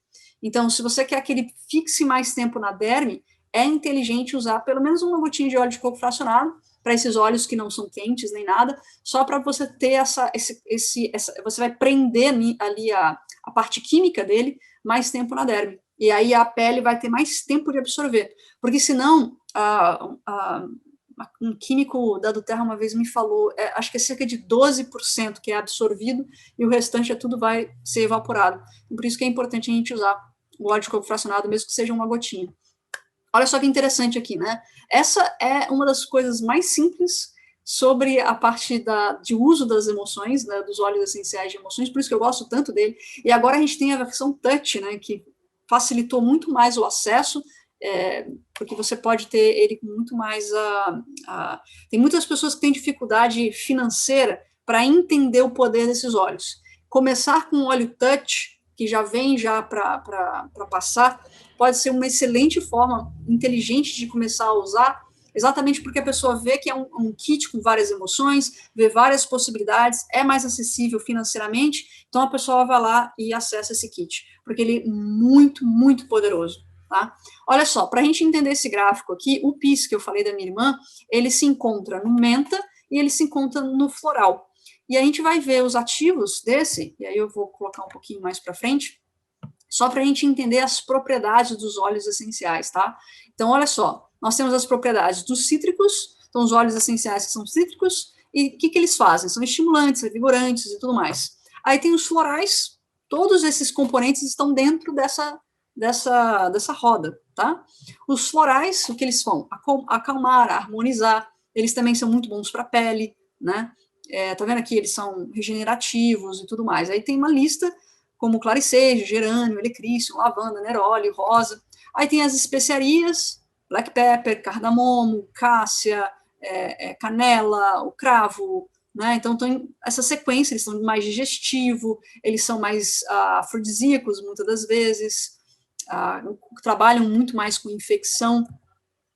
Então, se você quer que ele fixe mais tempo na derme, é inteligente usar pelo menos uma gotinha de óleo de coco fracionado, para esses óleos que não são quentes nem nada, só para você ter você vai prender ali a parte química dele mais tempo na derme. E aí a pele vai ter mais tempo de absorver. Porque senão, um químico da Duterra uma vez me falou, acho que é cerca de 12% que é absorvido e o restante tudo vai ser evaporado. E por isso que é importante a gente usar o óleo de coco fracionado, mesmo que seja uma gotinha. Olha só que interessante aqui, né? Essa é uma das coisas mais simples sobre a parte de uso das emoções, né, dos óleos essenciais de emoções, por isso que eu gosto tanto dele. E agora a gente tem a versão touch, né, que facilitou muito mais o acesso, porque você pode ter ele com muito mais... tem muitas pessoas que têm dificuldade financeira para entender o poder desses óleos. Começar com óleo touch, que já vem para passar, pode ser uma excelente forma inteligente de começar a usar, exatamente porque a pessoa vê que é um kit com várias emoções, vê várias possibilidades, é mais acessível financeiramente, então a pessoa vai lá e acessa esse kit, porque ele é muito, muito poderoso. Tá? Olha só, para a gente entender esse gráfico aqui, o PIS que eu falei da minha irmã, ele se encontra no menta e ele se encontra no floral. E a gente vai ver os ativos desse, e aí eu vou colocar um pouquinho mais para frente, só para a gente entender as propriedades dos óleos essenciais, tá? Então, olha só, nós temos as propriedades dos cítricos, então os óleos essenciais que são cítricos, e o que eles fazem? São estimulantes, revigorantes e tudo mais. Aí tem os florais, todos esses componentes estão dentro dessa roda, tá? Os florais, o que eles vão? Acalmar, harmonizar, eles também são muito bons para a pele, né? Tá vendo aqui? Eles são regenerativos e tudo mais. Aí tem uma lista como claricejo, gerânio, alecrício, lavanda, neroli, rosa. Aí tem as especiarias, black pepper, cardamomo, cássia, canela, o cravo, né? Então tem essa sequência, eles são mais digestivo, eles são mais afrodisíacos, muitas das vezes, trabalham muito mais com infecção.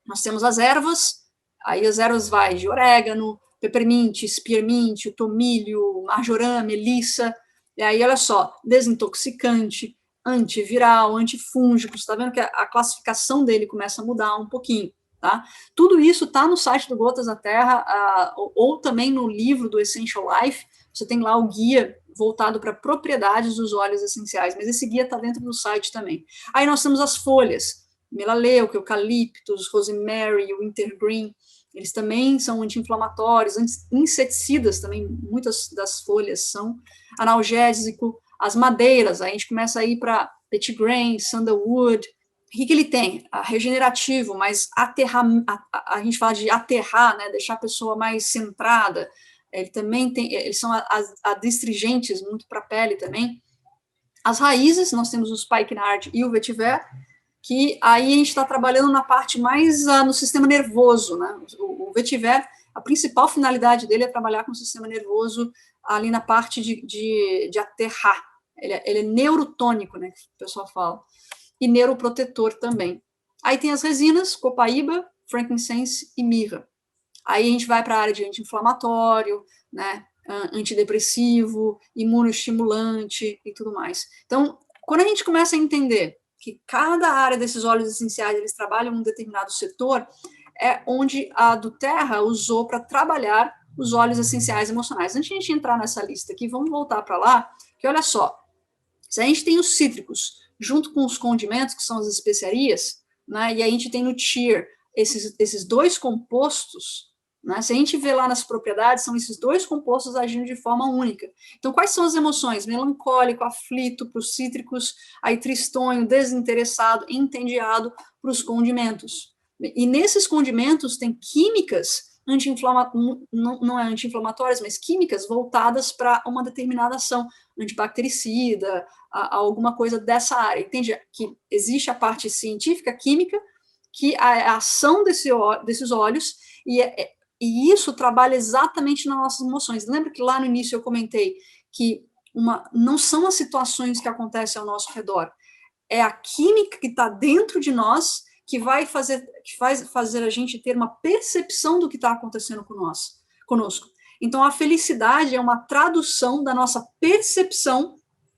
Nós temos as ervas, aí as ervas vai de orégano, peppermint, spearmint, o tomilho, marjorã, melissa, e aí, olha só, desintoxicante, antiviral, antifúngico, você está vendo que a classificação dele começa a mudar um pouquinho, tá? Tudo isso está no site do Gotas da Terra, ou também no livro do Essential Life, você tem lá o guia voltado para propriedades dos óleos essenciais, mas esse guia está dentro do site também. Aí nós temos as folhas, melaleuca, eucaliptus, rosemary, wintergreen, eles também são anti-inflamatórios, inseticidas também, muitas das folhas são, analgésico, as madeiras, a gente começa a ir para petigrain, sandalwood. O que ele tem? Regenerativo, mas a gente fala de aterrar, né, deixar a pessoa mais centrada. Ele também tem, eles são adstringentes muito para a pele também. As raízes, nós temos o spikenard e o vetiver, que aí a gente está trabalhando na parte mais no sistema nervoso, né? O vetiver, a principal finalidade dele é trabalhar com o sistema nervoso ali na parte de aterrar. Ele é neurotônico, né, que o pessoal fala, e neuroprotetor também. Aí tem as resinas, copaíba, frankincense e mirra. Aí a gente vai para a área de anti-inflamatório, né, antidepressivo, imunoestimulante e tudo mais. Então, quando a gente começa a entender que cada área desses óleos essenciais, eles trabalham em um determinado setor, é onde a Duterra usou para trabalhar os óleos essenciais emocionais. Antes de a gente entrar nessa lista aqui, vamos voltar para lá, que olha só, se a gente tem os cítricos junto com os condimentos, que são as especiarias, né, e a gente tem no tier esses dois compostos, né, se a gente vê lá nas propriedades, são esses dois compostos agindo de forma única. Então, quais são as emoções? Melancólico, aflito para os cítricos, aí tristonho, desinteressado, entediado para os condimentos. E nesses condimentos tem químicas não é anti-inflamatórias, mas químicas voltadas para uma determinada ação, antibactericida, alguma coisa dessa área. Entende que existe a parte científica, química, que a ação desses óleos, e isso trabalha exatamente nas nossas emoções. Lembra que lá no início eu comentei que não são as situações que acontecem ao nosso redor, é a química que está dentro de nós que vai fazer a gente ter uma percepção do que está acontecendo conosco. Então, a felicidade é uma tradução da nossa percepção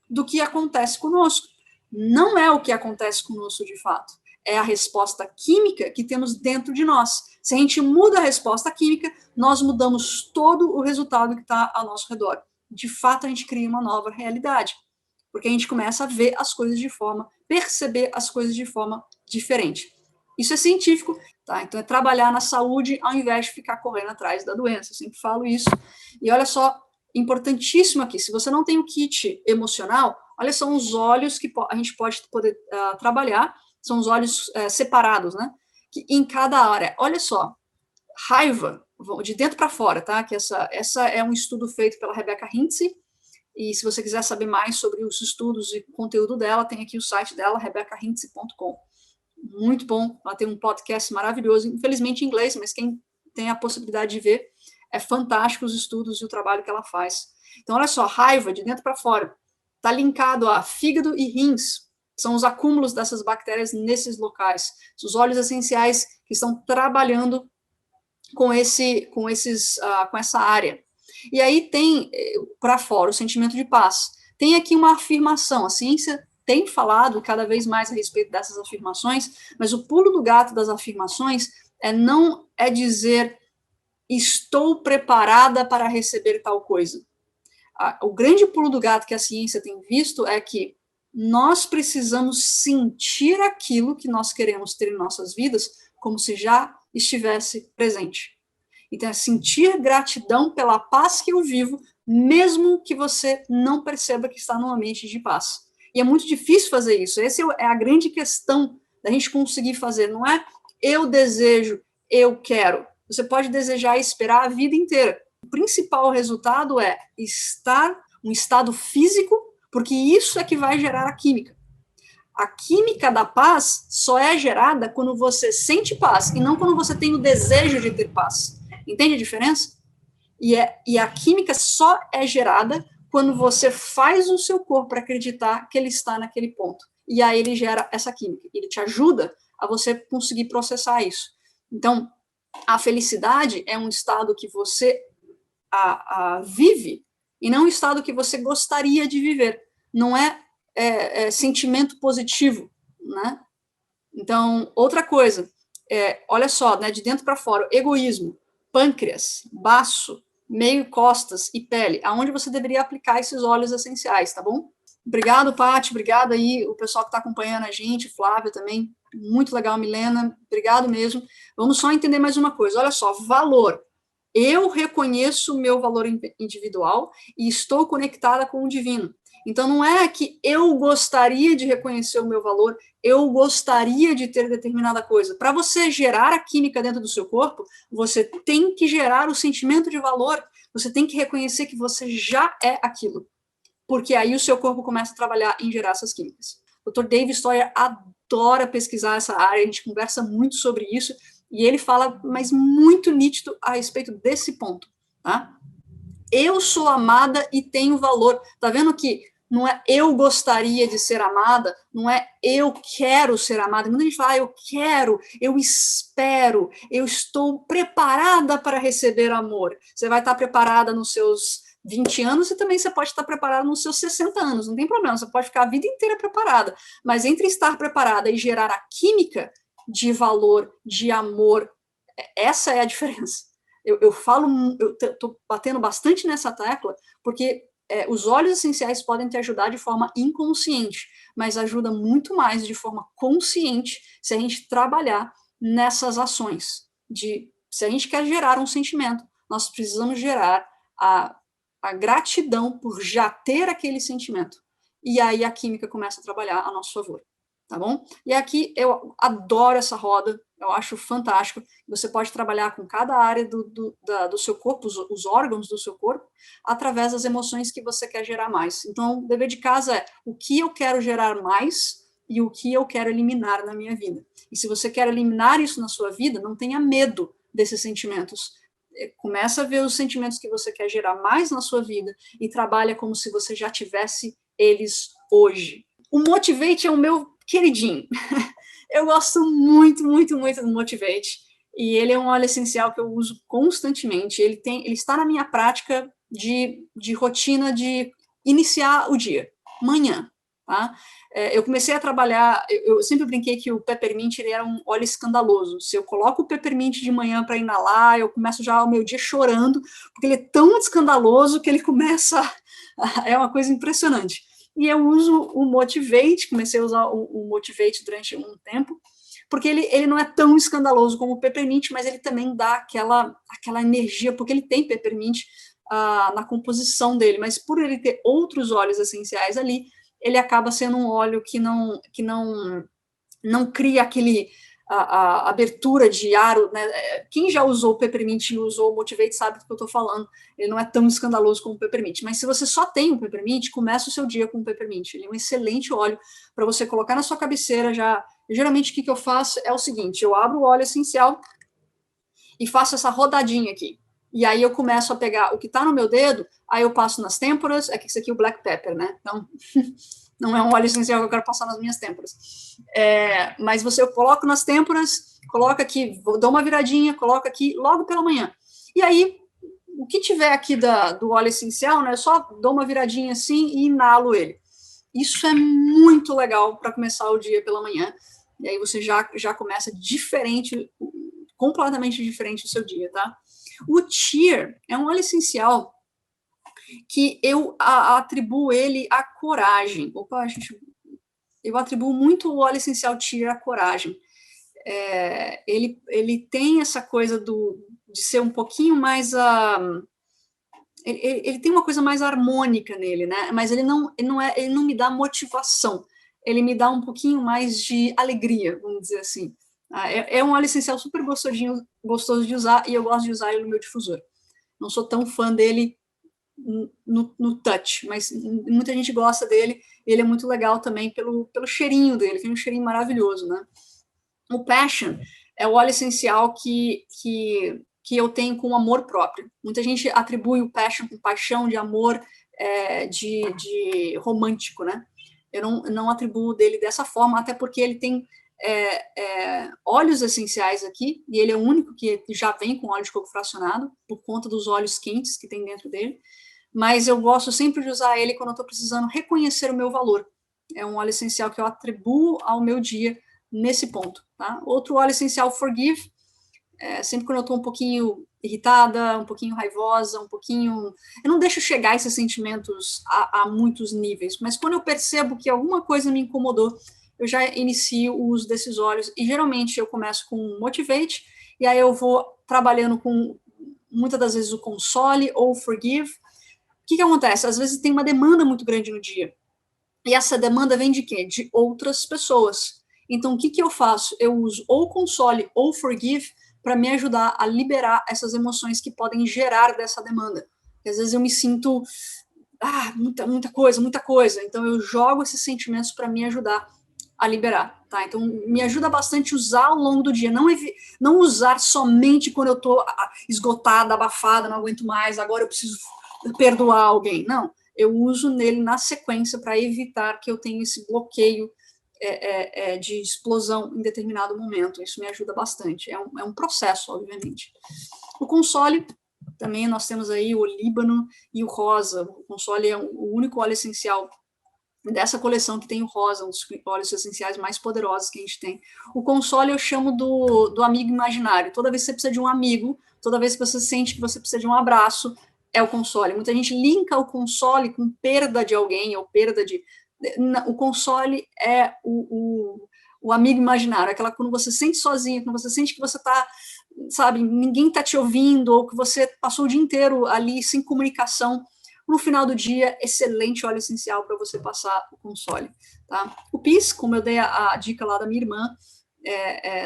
do que acontece conosco. Não é o que acontece conosco de fato. É a resposta química que temos dentro de nós. Se a gente muda a resposta química, nós mudamos todo o resultado que está ao nosso redor. De fato, a gente cria uma nova realidade. Porque a gente começa a ver as coisas perceber as coisas de forma diferente. Isso é científico, tá? Então é trabalhar na saúde ao invés de ficar correndo atrás da doença. Eu sempre falo isso. E olha só, importantíssimo aqui, se você não tem o kit emocional, olha, são os olhos que a gente pode poder trabalhar, são os olhos separados, né? Que em cada área. Olha só, raiva, de dentro para fora, tá? Que essa é um estudo feito pela Rebecca Hintze, e se você quiser saber mais sobre os estudos e conteúdo dela, tem aqui o site dela, rebeccahintze.com. Muito bom, ela tem um podcast maravilhoso, infelizmente em inglês, mas quem tem a possibilidade de ver, é fantástico os estudos e o trabalho que ela faz. Então, olha só, raiva de dentro para fora, está linkado a fígado e rins, são os acúmulos dessas bactérias nesses locais, os óleos essenciais que estão trabalhando com essa área. E aí tem, para fora, o sentimento de paz. Tem aqui uma afirmação, a ciência tem falado cada vez mais a respeito dessas afirmações, mas o pulo do gato das afirmações não é dizer estou preparada para receber tal coisa. O grande pulo do gato que a ciência tem visto é que nós precisamos sentir aquilo que nós queremos ter em nossas vidas como se já estivesse presente. Então, é sentir gratidão pela paz que eu vivo, mesmo que você não perceba que está num ambiente de paz. E é muito difícil fazer isso. Essa é a grande questão da gente conseguir fazer. Não é eu desejo, eu quero. Você pode desejar e esperar a vida inteira. O principal resultado é estar um estado físico, porque isso é que vai gerar a química. A química da paz só é gerada quando você sente paz, e não quando você tem o desejo de ter paz. Entende a diferença? E a química só é gerada quando você faz o seu corpo acreditar que ele está naquele ponto. E aí ele gera essa química. Ele te ajuda a você conseguir processar isso. Então, a felicidade é um estado que você vive e não um estado que você gostaria de viver. Não é sentimento positivo, né? Então, outra coisa, olha só, né, de dentro para fora, egoísmo, pâncreas, baço, meio, costas e pele, aonde você deveria aplicar esses óleos essenciais, tá bom? Obrigado, Paty, obrigado aí o pessoal que está acompanhando a gente, Flávia também, muito legal, Milena, obrigado mesmo. Vamos só entender mais uma coisa, olha só, valor. Eu reconheço o meu valor individual e estou conectada com o divino. Então, não é que eu gostaria de reconhecer o meu valor, eu gostaria de ter determinada coisa. Para você gerar a química dentro do seu corpo, você tem que gerar o sentimento de valor, você tem que reconhecer que você já é aquilo. Porque aí o seu corpo começa a trabalhar em gerar essas químicas. O Dr. Dave Stoyer adora pesquisar essa área, a gente conversa muito sobre isso, e ele fala, mas muito nítido a respeito desse ponto, tá? Eu sou amada e tenho valor. Tá vendo que não é eu gostaria de ser amada, não é eu quero ser amada. Muita gente fala, eu quero, eu espero, eu estou preparada para receber amor. Você vai estar preparada nos seus 20 anos e também você pode estar preparada nos seus 60 anos, não tem problema, você pode ficar a vida inteira preparada. Mas entre estar preparada e gerar a química de valor, de amor, essa é a diferença. Eu estou batendo bastante nessa tecla, porque os óleos essenciais podem te ajudar de forma inconsciente, mas ajuda muito mais de forma consciente se a gente trabalhar nessas ações. Se a gente quer gerar um sentimento, nós precisamos gerar a gratidão por já ter aquele sentimento. E aí a química começa a trabalhar a nosso favor. tá bom? E aqui eu adoro essa roda, eu acho fantástico. Você pode trabalhar com cada área do seu corpo, os órgãos do seu corpo, através das emoções que você quer gerar mais. Então, o dever de casa é o que eu quero gerar mais e o que eu quero eliminar na minha vida. E se você quer eliminar isso na sua vida, não tenha medo desses sentimentos. Começa a ver os sentimentos que você quer gerar mais na sua vida e trabalha como se você já tivesse eles hoje. O Motivate é o meu queridinho. Eu gosto muito, muito, muito do Motivate. E ele é um óleo essencial que eu uso constantemente. Ele está na minha prática de rotina de iniciar o dia, manhã. Tá? Eu comecei a trabalhar, eu sempre brinquei que o peppermint ele era um óleo escandaloso. Se eu coloco o peppermint de manhã para inalar, eu começo já o meu dia chorando, porque ele é tão escandaloso que ele começa, é uma coisa impressionante. E eu uso o Motivate, comecei a usar o Motivate durante um tempo, porque ele não é tão escandaloso como o peppermint, mas ele também dá aquela energia, porque ele tem peppermint na composição dele, mas por ele ter outros óleos essenciais ali, ele acaba sendo um óleo que não cria a abertura de aro, né? Quem já usou o peppermint e usou o Motivate sabe do que eu estou falando. Ele não é tão escandaloso como o peppermint. Mas se você só tem o peppermint, começa o seu dia com o peppermint. Ele é um excelente óleo para você colocar na sua cabeceira já. Geralmente o que eu faço é o seguinte: eu abro o óleo essencial e faço essa rodadinha aqui. E aí eu começo a pegar o que está no meu dedo, aí eu passo nas têmporas, é que isso aqui é o black pepper, né? Então, não é um óleo essencial que eu quero passar nas minhas têmporas. Mas eu coloco nas têmporas, coloco aqui, dou uma viradinha, coloco aqui logo pela manhã. E aí, o que tiver aqui do óleo essencial, né, eu só dou uma viradinha assim e inalo ele. Isso é muito legal para começar o dia pela manhã. E aí você já começa diferente, completamente diferente do seu dia, tá? O Cheer é um óleo essencial que eu atribuo ele à coragem. Opa, gente, eu atribuo muito o óleo essencial Cheer à coragem. Ele tem essa coisa de ser um pouquinho mais... ele tem uma coisa mais harmônica nele, né? Mas ele não me dá motivação. Ele me dá um pouquinho mais de alegria, vamos dizer assim. É um óleo essencial super gostoso de usar, e eu gosto de usar ele no meu difusor. Não sou tão fã dele no touch, mas muita gente gosta dele. Ele é muito legal também pelo cheirinho dele, tem um cheirinho maravilhoso, né? O Passion é o óleo essencial que eu tenho com amor próprio. Muita gente atribui o Passion com paixão, de amor, de romântico, né? Eu não atribuo dele dessa forma, até porque ele tem óleos essenciais aqui, e ele é o único que já vem com óleo de coco fracionado, por conta dos óleos quentes que tem dentro dele, mas eu gosto sempre de usar ele quando eu estou precisando reconhecer o meu valor. É um óleo essencial que eu atribuo ao meu dia nesse ponto. Tá? Outro óleo essencial, Forgive, sempre quando eu estou um pouquinho irritada, um pouquinho raivosa, um pouquinho... Eu não deixo chegar esses sentimentos a muitos níveis, mas quando eu percebo que alguma coisa me incomodou, eu já inicio o uso desses óleos, e geralmente eu começo com Motivate, e aí eu vou trabalhando com, muitas das vezes, o Console ou o Forgive. O que acontece? Às vezes tem uma demanda muito grande no dia, e essa demanda vem de quê? De outras pessoas. Então, o que eu faço? Eu uso ou Console ou Forgive para me ajudar a liberar essas emoções que podem gerar dessa demanda. Porque às vezes eu me sinto, muita coisa. Então, eu jogo esses sentimentos para me ajudar a liberar, tá? Então, me ajuda bastante usar ao longo do dia, não usar somente quando eu estou esgotada, abafada, não aguento mais, agora eu preciso perdoar alguém. Não, eu uso nele na sequência para evitar que eu tenha esse bloqueio de explosão em determinado momento. Isso me ajuda bastante. É um processo, obviamente. O Console, também nós temos aí o Líbano e o Rosa. O Console é o único óleo essencial dessa coleção que tem o rosa, um dos óleos essenciais mais poderosos que a gente tem. O Console eu chamo do amigo imaginário. Toda vez que você precisa de um amigo, toda vez que você sente que você precisa de um abraço, é o Console. Muita gente linka o Console com perda de alguém, ou perda de... O Console é o amigo imaginário, aquela quando você se sente sozinha, quando você sente que você está, sabe, ninguém está te ouvindo, ou que você passou o dia inteiro ali sem comunicação. No final do dia, excelente óleo essencial para você passar o console. Tá? O PIS, como eu dei a dica lá da minha irmã,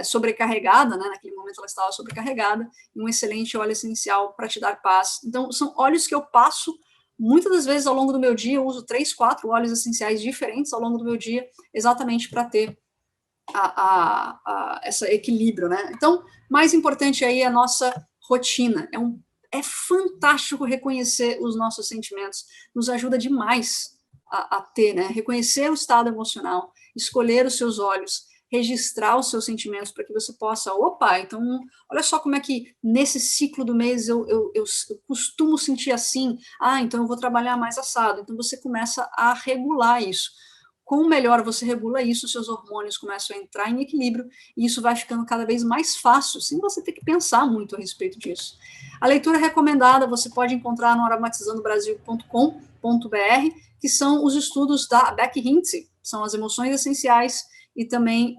sobrecarregada, né? Naquele momento ela estava sobrecarregada, e um excelente óleo essencial para te dar paz. Então, são óleos que eu passo muitas das vezes ao longo do meu dia. Eu uso 3, 4 óleos essenciais diferentes ao longo do meu dia, exatamente para ter esse equilíbrio, né? Então, mais importante aí é a nossa rotina. É fantástico reconhecer os nossos sentimentos, nos ajuda demais a ter, né? Reconhecer o estado emocional, escolher os seus olhos, registrar os seus sentimentos para que você possa, então, olha só como é que nesse ciclo do mês eu costumo sentir assim, então eu vou trabalhar mais assado. Então você começa a regular isso. Quanto melhor você regula isso, seus hormônios começam a entrar em equilíbrio e isso vai ficando cada vez mais fácil, sem você ter que pensar muito a respeito disso. A leitura recomendada você pode encontrar no aromatizandobrasil.com.br, que são os estudos da Becky Hintze, são as emoções essenciais, e também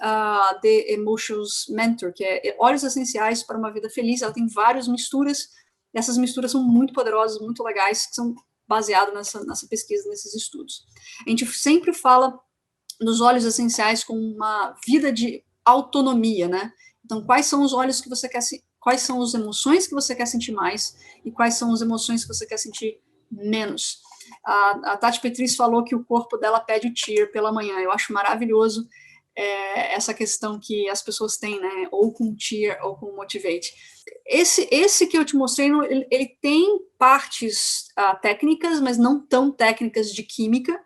The Emotions Mentor, que é óleos essenciais para uma vida feliz. Ela tem várias misturas, e essas misturas são muito poderosas, muito legais, que são baseadas nessa pesquisa, nesses estudos. A gente sempre fala dos óleos essenciais com uma vida de autonomia, né? Então, quais são os óleos que você quer, quais são as emoções que você quer sentir mais e quais são as emoções que você quer sentir menos. A Tati Petris falou que o corpo dela pede o cheer pela manhã. Eu acho maravilhoso essa questão que as pessoas têm, né? Ou com cheer ou com motivate. Esse que eu te mostrei, ele tem partes técnicas, mas não tão técnicas de química.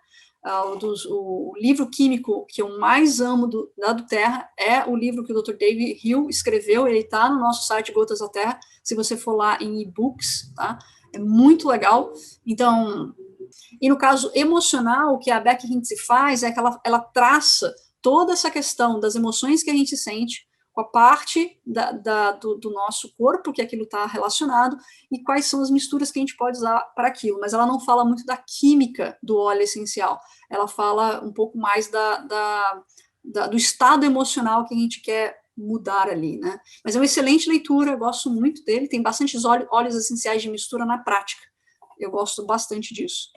O livro químico que eu mais amo da do Terra é o livro que o Dr. David Hill escreveu. Ele está no nosso site Gotas da Terra, se você for lá em e-books, tá? É muito legal. Então, e no caso emocional, o que a Becky Hintze faz é que ela traça toda essa questão das emoções que a gente sente com a parte do nosso corpo, que aquilo está relacionado, e quais são as misturas que a gente pode usar para aquilo. Mas ela não fala muito da química do óleo essencial, ela fala um pouco mais do estado emocional que a gente quer mudar ali, né? Mas é uma excelente leitura, eu gosto muito dele, tem bastante óleos essenciais de mistura na prática, eu gosto bastante disso.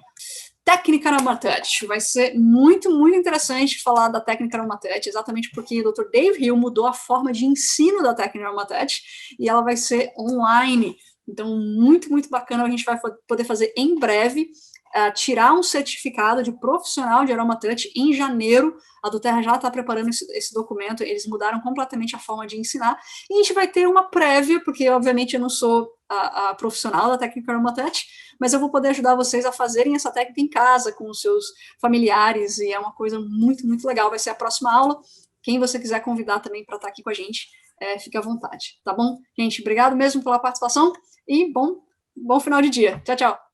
Técnica aromatouch. Vai ser muito, muito interessante falar da técnica aromatouch, exatamente porque o Dr. Dave Hill mudou a forma de ensino da técnica aromatouch e ela vai ser online. Então, muito, muito bacana. A gente vai poder fazer em breve, tirar um certificado de profissional de aromatouch em janeiro. A do Terra já está preparando esse documento, eles mudaram completamente a forma de ensinar, e a gente vai ter uma prévia, porque obviamente eu não sou a profissional da técnica aromatouch, mas eu vou poder ajudar vocês a fazerem essa técnica em casa, com os seus familiares, e é uma coisa muito, muito legal. Vai ser a próxima aula. Quem você quiser convidar também para estar aqui com a gente, fique à vontade, tá bom? Gente, obrigado mesmo pela participação, e bom final de dia. Tchau, tchau.